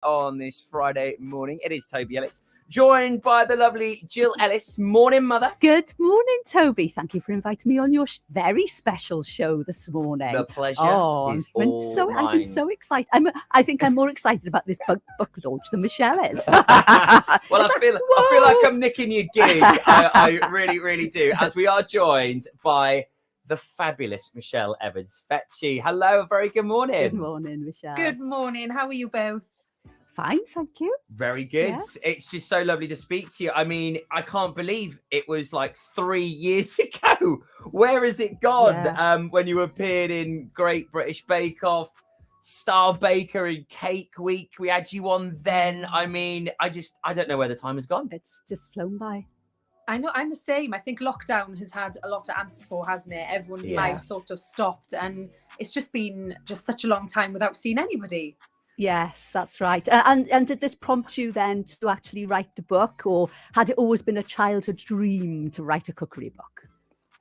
on this Friday morning. It is Toby Ellis, joined by the lovely Jill Ellis. Morning, mother. Good morning, Toby. Thank you for inviting me on your very special show this morning. The pleasure is I've mine. been so excited. I think I'm more excited about this book launch than Michelle is. Well, I feel like I'm nicking your gig. I really, really do. As we are joined by the fabulous Michelle Evans-Fecci. Hello, a very good morning. Good morning, Michelle. Good morning. How are you both? Fine, thank you. Very good. Yes. It's just so lovely to speak to you. I mean, I can't believe it was like 3 years ago. Where has it gone? Yeah. When you appeared in Great British Bake Off, Star Baker in Cake Week, we had you on then. I mean, I don't know where the time has gone. It's just flown by. I know, I'm the same. I think lockdown has had a lot to answer for, hasn't it? Everyone's lives sort of stopped, and it's just been such a long time without seeing anybody. Yes, that's right. And did this prompt you then to actually write the book, or had it always been a childhood dream to write a cookery book?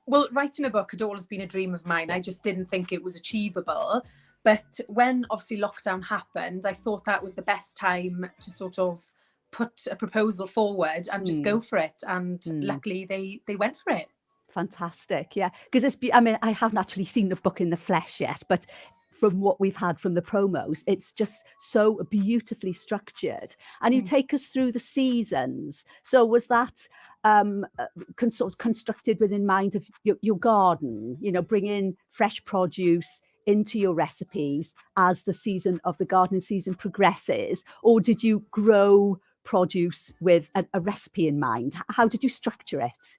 Well, writing a book had always been a dream of mine. I just didn't think it was achievable. But when obviously lockdown happened, I thought that was the best time to sort of put a proposal forward and just go for it. And luckily they went for it. Fantastic. Yeah. Because I haven't actually seen the book in the flesh yet, but from what we've had from the promos, it's just so beautifully structured. And you take us through the seasons. So was that constructed within mind of your garden, bringing fresh produce into your recipes as the season of the gardening season progresses? Or did you grow produce with a recipe in mind? How did you structure it?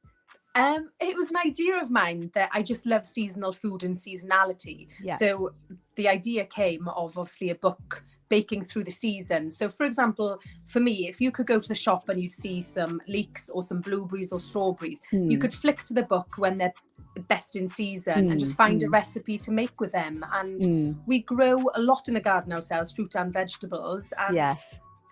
It was an idea of mine that I just love seasonal food and seasonality. Yeah. So the idea came of obviously a book baking through the season. So for example, for me, if you could go to the shop and you'd see some leeks or some blueberries or strawberries, you could flick to the book when they're best in season and just find a recipe to make with them. And we grow a lot in the garden ourselves, fruit and vegetables. And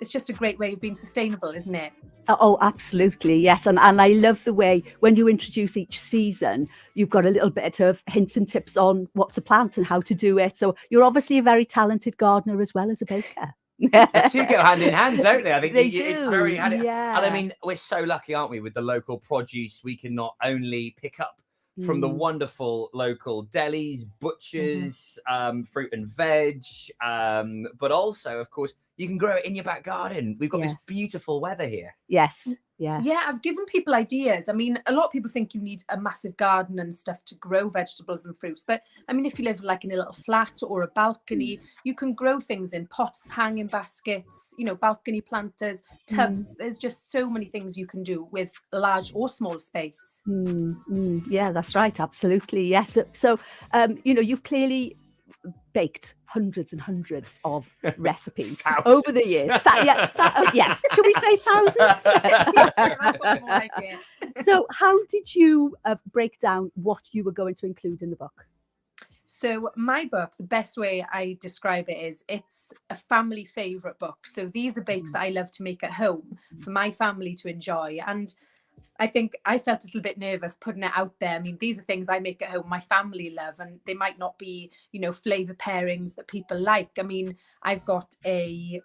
it's just a great way of being sustainable, isn't it? Oh, absolutely. Yes. And I love the way when you introduce each season, you've got a little bit of hints and tips on what to plant and how to do it. So you're obviously a very talented gardener as well as a baker. The two go hand in hand, don't they? I think They it's do, very handy. yeah. And I mean, we're so lucky, aren't we, with the local produce? We can not only pick up from the wonderful local delis, butchers, fruit and veg, but also, of course, you can grow it in your back garden. We've got this beautiful weather here. Yes. Yeah. Yeah, I've given people ideas. I mean, a lot of people think you need a massive garden and stuff to grow vegetables and fruits. But I mean, if you live like in a little flat or a balcony, you can grow things in pots, hanging baskets, balcony planters, tubs. There's just so many things you can do with large or small space. Yeah, that's right. Absolutely. Yes. So, you've clearly baked hundreds and hundreds of recipes over the years. Yes. Should we say thousands? More like it. So how did you break down what you were going to include in the book? So my book, the best way I describe it is it's a family favourite book. So these are bakes that I love to make at home for my family to enjoy. And I think I felt a little bit nervous putting it out there. I mean, these are things I make at home, my family love, and they might not be, flavour pairings that people like. I mean, I've got a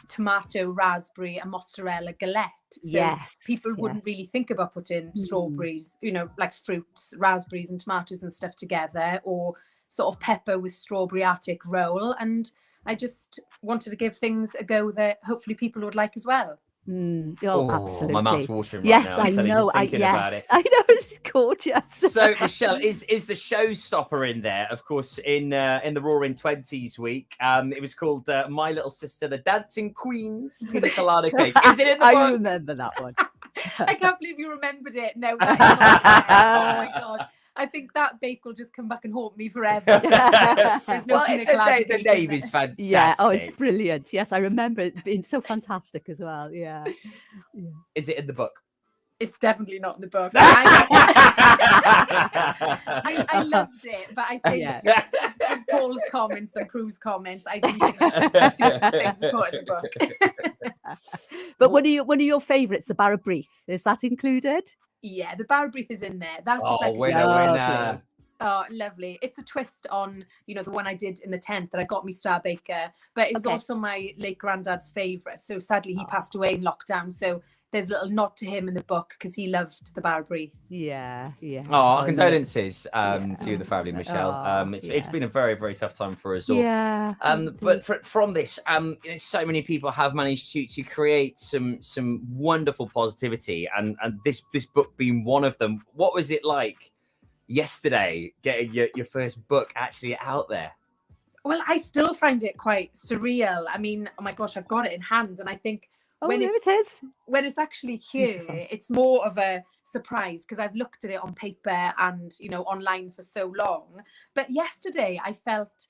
tomato, raspberry and mozzarella galette. So people wouldn't really think about putting strawberries, like fruits, raspberries and tomatoes and stuff together, or sort of pepper with strawberry Arctic roll. And I just wanted to give things a go that hopefully people would like as well. Absolutely. My mouth's watering right now. I know. Just thinking about it. I know, it's gorgeous. So, Michelle, is the showstopper in there? Of course, in the Roaring Twenties week, it was called My Little Sister, the Dancing Queen's Pina Colada Cake. Is it in the book? I remember that one. I can't believe you remembered it. No, that is not. Oh my God. I think that bake will just come back and haunt me forever. There's no the name is fantastic. Yeah, it's brilliant. Yes, I remember it being so fantastic as well. Yeah. Is it in the book? It's definitely not in the book. I loved it, but I think with Paul's comments and Prue's comments, I didn't think that's a super thing to put in the book. But one of your favourites, the Barra Breath, is that included? Yeah, the Barra Breath is in there. That's winner. Oh, lovely. It's a twist on, the one I did in the tent that I got me Star Baker, but it was also my late granddad's favourite. So sadly, he passed away in lockdown. So there's a little nod to him in the book because he loved the Barbary. Yeah. Oh, condolences to the family, Michelle. It's been a very, very tough time for us all. Yeah. But from this, so many people have managed to create some wonderful positivity, and this book being one of them. What was it like yesterday getting your first book actually out there? Well, I still find it quite surreal. I mean, oh my gosh, I've got it in hand, and I think when it's actually here, beautiful. It's more of a surprise because I've looked at it on paper and online for so long. But yesterday I felt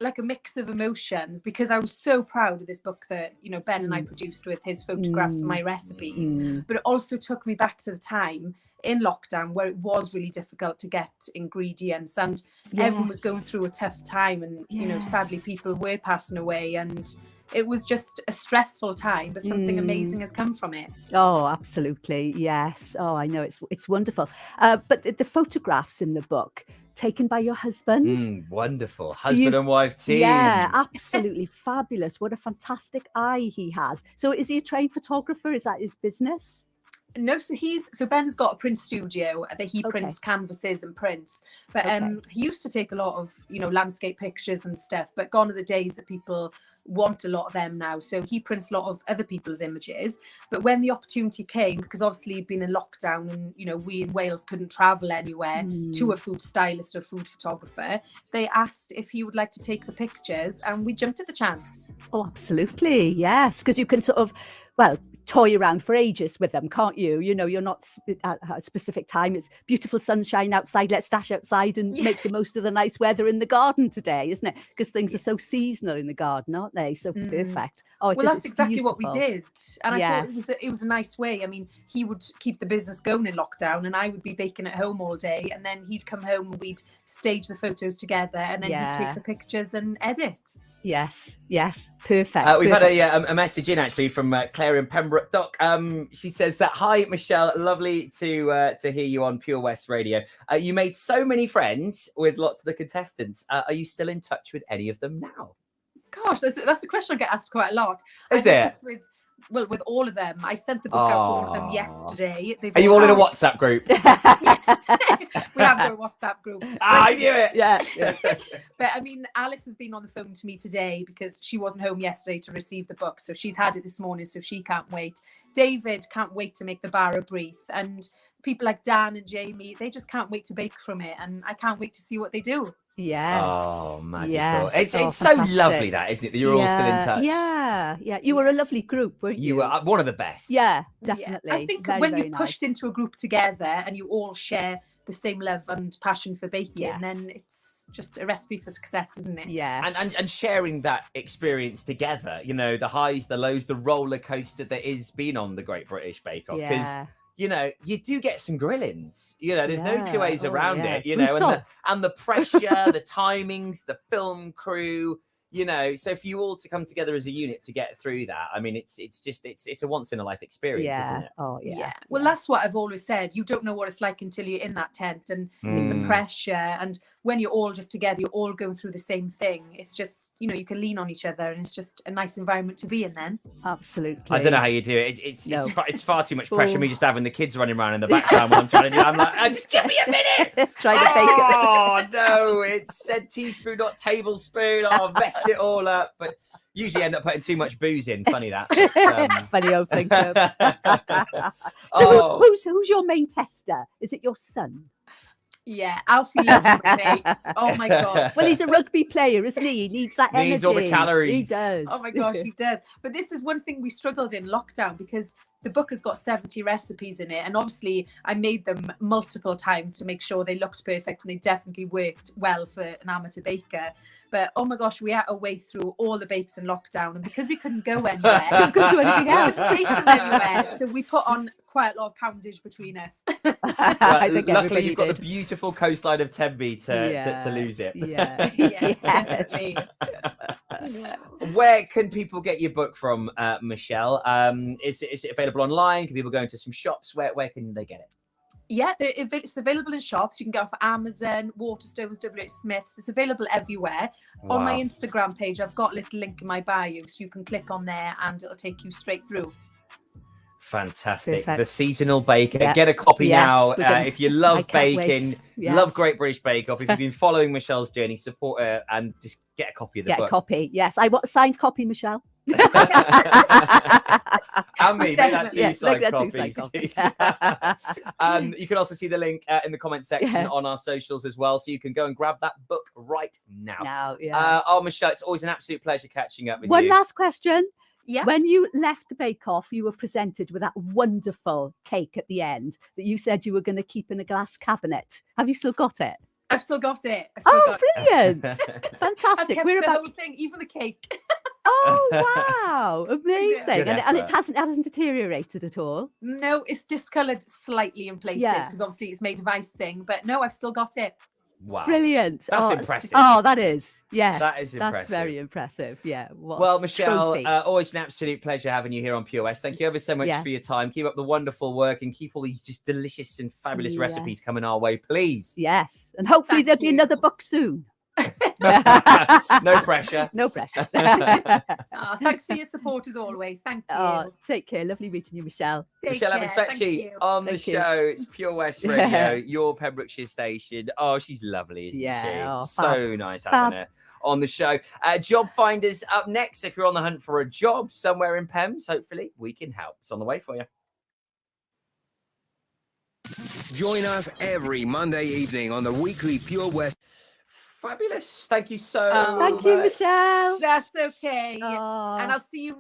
like a mix of emotions because I was so proud of this book that Ben and I produced with his photographs and my recipes. But it also took me back to the time in lockdown where it was really difficult to get ingredients, and everyone was going through a tough time, and sadly people were passing away, and it was just a stressful time, but something amazing has come from it. Oh, absolutely. Yes. Oh, I know. It's wonderful. But the photographs in the book taken by your husband. Wonderful. Husband and wife team. Yeah, absolutely fabulous. What a fantastic eye he has. So is he a trained photographer? Is that his business? No, so Ben's got a print studio that he prints canvases and prints, but he used to take a lot of landscape pictures and stuff, but gone are the days that people want a lot of them now, so he prints a lot of other people's images. But when the opportunity came, because obviously he'd been in lockdown and we in Wales couldn't travel anywhere to a food stylist or food photographer, they asked if he would like to take the pictures, and we jumped at the chance. Oh, absolutely, yes, because you can sort of toy around for ages with them, can't you? You're not at a specific time. It's beautiful sunshine outside. Let's dash outside and make the most of the nice weather in the garden today, isn't it? Because things are so seasonal in the garden, aren't they? So perfect. Oh, that's exactly what we did. And I thought it was a nice way. I mean, he would keep the business going in lockdown and I would be baking at home all day. And then he'd come home and we'd stage the photos together and then he'd take the pictures and edit. Yes, perfect. We've had a message in actually from Claire in Pembroke Dock. She says that, hi Michelle, lovely to hear you on Pure West Radio. You made so many friends with lots of the contestants. Are you still in touch with any of them now? Gosh, that's a question I get asked quite a lot. Is it? With all of them. I sent the book out to all of them yesterday. Are you all in a WhatsApp group? We have got a WhatsApp group. I knew it. Yeah. But I mean, Alice has been on the phone to me today because she wasn't home yesterday to receive the book. So she's had it this morning, so she can't wait. David can't wait to make the Barbary. And people like Dan and Jamie, they just can't wait to bake from it. And I can't wait to see what they do. Yes. Oh, magical. Yes. It's so lovely that, isn't it? That you're all still in touch. Yeah. You were a lovely group, weren't you? You were one of the best. Yeah, definitely. I think when you're pushed into a group together and you all share the same love and passion for baking, then it's just a recipe for success, isn't it? Yeah. And sharing that experience together, the highs, the lows, the roller coaster that is being on the Great British Bake Off. Because you do get some grillings. There's no two ways around it. And the pressure, the timings, the film crew. So for you all to come together as a unit to get through that, I mean, it's a once in a life experience, isn't it? Oh yeah. Well, that's what I've always said. You don't know what it's like until you're in that tent, and it's the pressure. And when you're all just together, you're all going through the same thing. It's just, you can lean on each other, and it's just a nice environment to be in then. Absolutely. I don't know how you do it. It's far too much pressure. Me just having the kids running around in the background when I'm trying to do it. I'm like, just give me a minute. Try to bake it. Oh no, it said teaspoon, not tablespoon. Oh, I've messed it all up. But usually end up putting too much booze in. Funny that. Funny old thing. So who's your main tester? Is it your son? Yeah, Alfie loves my cakes. Oh my god. Well, he's a rugby player, isn't he? He needs that energy. Needs all the calories. He does. Oh my gosh, he does. But this is one thing we struggled in lockdown because the book has got 70 recipes in it, and obviously I made them multiple times to make sure they looked perfect, and they definitely worked well for an amateur baker. But oh my gosh, we had to wade through all the bakes in lockdown, and because we couldn't go anywhere, we couldn't do anything else. We couldn't take them anywhere, so we put on quite a lot of poundage between us. I think luckily, you've got the beautiful coastline of Tenby to lose it. Yeah, definitely. Where can people get your book from, Michelle? Is it available online? Can people go into some shops? Where can they get it? Yeah, it's available in shops. You can get it off Amazon, Waterstones, WH Smiths. It's available everywhere. On my Wow. Instagram page, I've got a little link in my bio, so you can click on there and it'll take you straight through. Fantastic. Perfect. The seasonal baker. Yeah. Get a copy Yes, now. we're gonna- If you I love can't baking, wait. Yes. love Great British Bake Off, if you've been following Michelle's journey, support her and just get a copy of the Get a book. copy. Yes, I want a signed copy, Michelle. And me, make that two Yeah, signed make that two signed copies. copies. please. You can also see the link in the comment section Yeah. on our socials as well, so you can go and grab that book right now. Now, yeah. Michelle, it's always an absolute pleasure catching up with One you. last question. Yeah. When you left the Bake Off, you were presented with that wonderful cake at the end that you said you were going to keep in a glass cabinet. Have you still got it? I've still got it. I've still Oh, got it. brilliant. I've Fantastic. kept We're the about. whole thing, even the cake. Oh, wow. Amazing. Good And it effort. hasn't deteriorated at all. No, it's discoloured slightly in places Yeah. because obviously it's made of icing. But no, I've still got it. Wow. Brilliant. That's Oh, impressive. Oh, that is. Yes. That is That's impressive. very impressive. Yeah. What Well, a Michelle, trophy. always an absolute pleasure having you here on Pure West. Thank you ever so much Yeah. for your time. Keep up the wonderful work and keep all these just delicious and fabulous recipes Yes. coming our way, please. Yes. And hopefully Thank there'll be you. another book soon. No pressure. No pressure. Thanks for your support as always. Thank you. Oh, take care. Lovely meeting you, Michelle. Take Michelle care. Thank Evans-Fecci you. on the Thank you. show. It's Pure West Radio, your Pembrokeshire station. Oh, she's lovely, isn't Yeah, she? oh, So nice having her on the show. Job finders up next. If you're on the hunt for a job somewhere in Pems, hopefully we can help. It's on the way for you. Join us every Monday evening on the weekly Pure West. Fabulous. Thank you so Oh, Thank you, much. Michelle. That's okay. Oh. And I'll see you